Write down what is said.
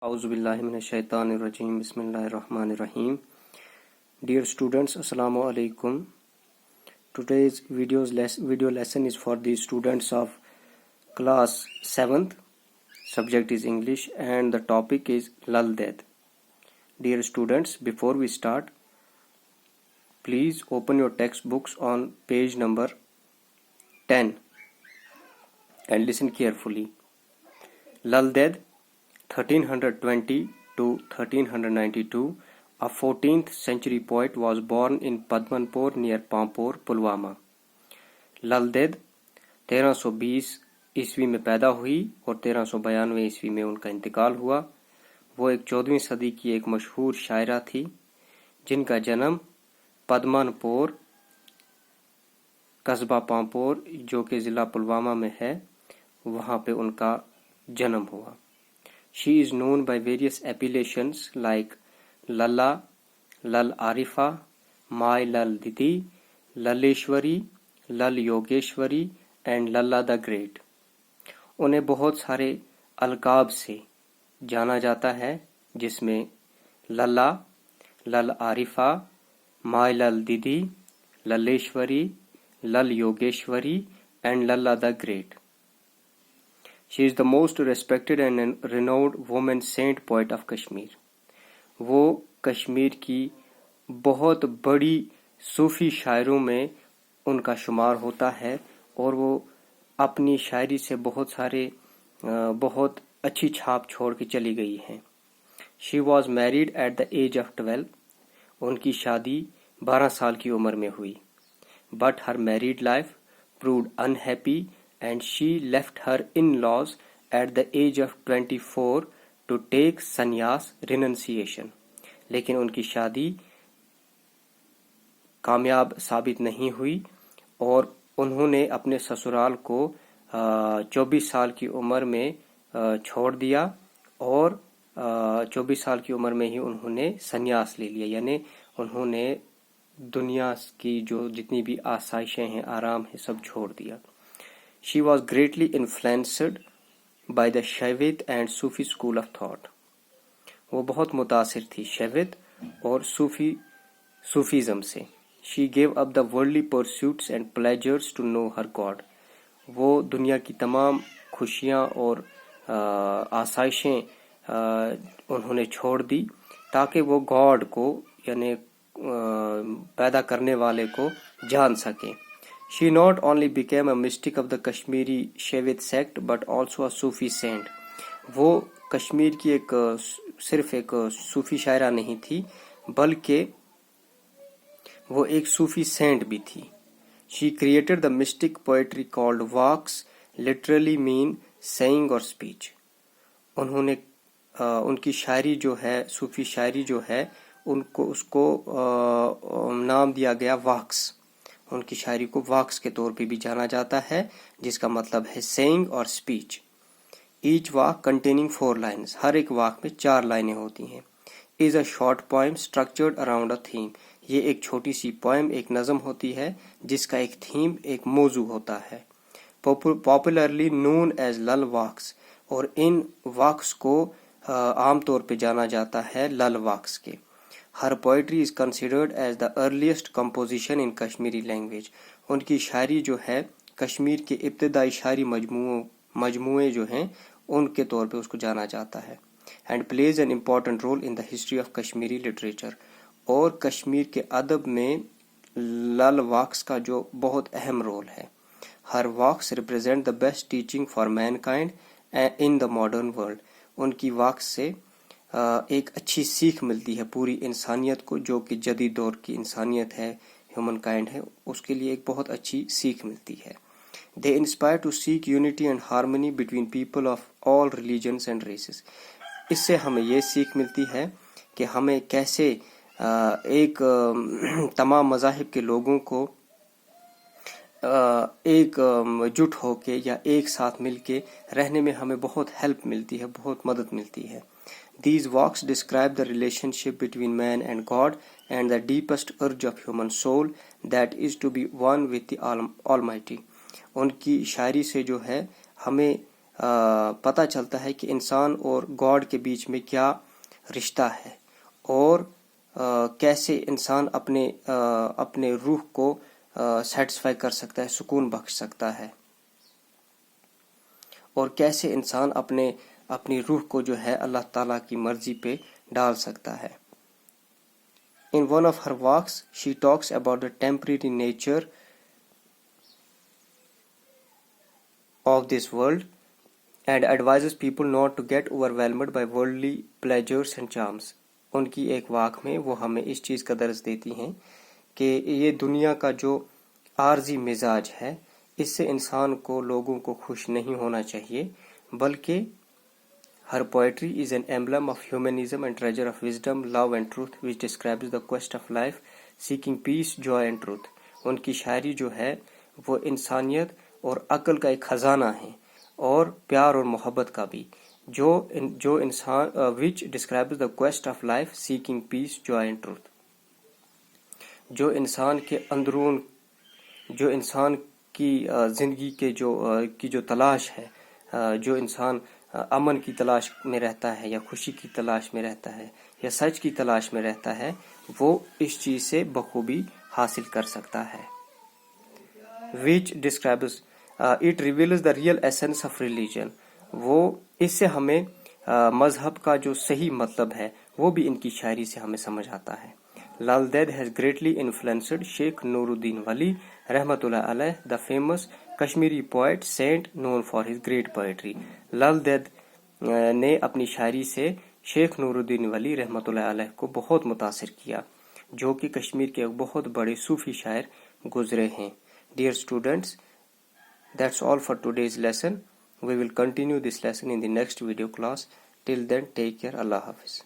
اعوذ باللہ من الشیطان الرجیم بسم اللہ الرحمن الرحیم. Dear students, Assalamu alaikum. Today's video lesson is for the students of class 7th. Subject is English and the topic is Lal Ded. Dear students, before we start, please open your textbooks on page number 10 and listen carefully. Lal Ded 1320 to 1392, a 14th century poet, was born in Padmanpur near Pampur, Pulwama. Lal Ded 1320 عیسوی میں پیدا ہوئی اور 1392 عیسوی میں ان کا انتقال ہوا. وہ ایک 14ویں صدی کی ایک مشہور شاعرہ تھی جن کا جنم پدمن پور قصبہ پامپور جو کہ ضلع پلوامہ میں ہے وہاں پہ ان کا جنم ہوا. She is known by various appellations like Lalla, Lal Arifa, Mai Lal Didi, Laleshwari, Lal Yogeshwari and Lalla the Great. انہیں بہت سارے القاب سے جانا جاتا ہے جس میں للا، لل عارفہ، مائی لل دیدی، للیشوری، لل یوگیشوری and Lalla the Great. She is the most respected and renowned woman saint poet of Kashmir. وہ کشمیر کی بہت بڑی صوفی شاعروں میں ان کا شمار ہوتا ہے اور وہ اپنی شاعری سے بہت اچھی چھاپ چھوڑ کے چلی گئی ہیں. She was married at the age of 12. ان کی شادی 12 سال کی عمر میں ہوئی. But her married life proved unhappy and she left her in-laws at the age of 24 to take sannyas renunciation. لیکن ان کی شادی کامیاب ثابت نہیں ہوئی اور انہوں نے اپنے سسرال کو 24 سال کی عمر میں چھوڑ دیا اور 24 سال کی عمر میں ہی انہوں نے سنیاس لے لیا، یعنی انہوں نے دنیا کی جو جتنی بھی آسائشیں ہیں آرام ہے سب چھوڑ دیا. She was greatly influenced by the Shaivit and Sufi school of thought. وہ بہت متاثر تھی شیوت اور صوفیزم سے. She gave up the worldly pursuits and pleasures to know her God. وہ دنیا کی تمام خوشیاں اور آسائشیں انہوں نے چھوڑ دی تاکہ وہ گاڈ کو یعنی پیدا کرنے والے کو جان سکیں. She not only became a mystic of the Kashmiri Shaivit sect but also a Sufi saint. وہ کشمیر کی صرف ایک صوفی شاعرہ نہیں تھی بلکہ وہ ایک صوفی سینٹ بھی تھی. She created the mystic poetry called Vaks, literally mean saying or speech. انہوں نے ان کی شاعری جو ہے صوفی شاعری جو ہے اس کو نام دیا گیا واکس. ان کی شاعری کو واکس کے طور پہ بھی جانا جاتا ہے جس کا مطلب ہے سینگ اور speech. Each vakh containing 4 lines. ہر ایک واک میں 4 لائنیں ہوتی ہیں. Is a short poem structured around a theme. یہ ایک چھوٹی سی پوئم ایک نظم ہوتی ہے جس کا ایک تھیم ایک موضوع ہوتا ہے. پاپولرلی نون ایز لل واکس. اور ان واکس کو عام طور پہ جانا جاتا ہے لل واکس کے. Her poetry is considered as the earliest composition in Kashmiri language. ان کی شاعری جو ہے کشمیر کے ابتدائی شاعری مجموعے جو ہیں ان کے طور پہ اس کو جانا جاتا ہے. And plays an important role in the history of Kashmiri literature. اور کشمیر کے ادب میں لل واکس کا جو بہت اہم رول ہے. Her vakhs represent the best teaching for mankind in the modern world. ان کی واکس سے ایک اچھی سیکھ ملتی ہے پوری انسانیت کو جو کہ جدید دور کی انسانیت ہے ہیومن کائنڈ ہے اس کے لیے ایک بہت اچھی سیکھ ملتی ہے. They inspire to seek unity and harmony between people of all religions and races. اس سے ہمیں یہ سیکھ ملتی ہے کہ ہمیں کیسے ایک تمام مذاہب کے لوگوں کو ایک جٹ ہو کے یا ایک ساتھ مل کے رہنے میں ہمیں بہت ہیلپ ملتی ہے، بہت مدد ملتی ہے. These walks describe the relationship between man and God and the deepest urge of human soul that is to be one with the Almighty. ان کی شاعری سے جو ہے ہمیں پتہ چلتا ہے کہ انسان اور گاڈ کے بیچ میں کیا رشتہ ہے، اور کیسے انسان اپنے روح کو سیٹسفائی کر سکتا ہے، سکون بخش سکتا ہے، اور کیسے انسان اپنی روح کو جو ہے اللہ تعالیٰ کی مرضی پہ ڈال سکتا ہے۔ In one of her walks, she talks about the temporary nature of this world and advises people not to get overwhelmed by worldly pleasures and charms. ان کی ایک واک میں وہ ہمیں اس چیز کا درس دیتی ہیں کہ یہ دنیا کا جو عارضی مزاج ہے، اس سے انسان کو، لوگوں کو خوش نہیں ہونا چاہیے، بلکہ her poetry is an emblem of humanism and treasure of wisdom, love and truth, which describes the quest of life, seeking peace, joy and truth. ان کی شاعری جو ہے وہ انسانیت اور عقل کا ایک خزانہ ہے، اور پیار اور محبت کا بھی، جو انسان which describes the quest of life, seeking peace, joy and truth. جو انسان کے اندرون، جو انسان کی زندگی کی جو تلاش ہے، جو انسان امن کی تلاش میں رہتا ہے، یا خوشی کی تلاش میں رہتا ہے، یا سچ کی تلاش میں رہتا ہے، وہ اس چیز سے بخوبی حاصل کر سکتا ہے۔ which describes it reveals the real essence of religion. وہ اس سے ہمیں مذہب کا جو صحیح مطلب ہے وہ بھی ان کی شاعری سے ہمیں سمجھ آتا ہے۔ لال دید has greatly influenced Sheikh Nuruddin Wali رحمۃ اللہ علیہ, the famous Kashmiri poet saint known for his great poetry. لال دید نے اپنی شاعری سے شیخ نور الدین ولی رحمۃ اللہ علیہ کو بہت متاثر کیا، جو کہ کشمیر کے ایک بہت بڑے صوفی شاعر گزرے ہیں۔ Dear students, that's all for today's lesson. We will continue this lesson in the next video class. Till then, take care. Allah Hafiz.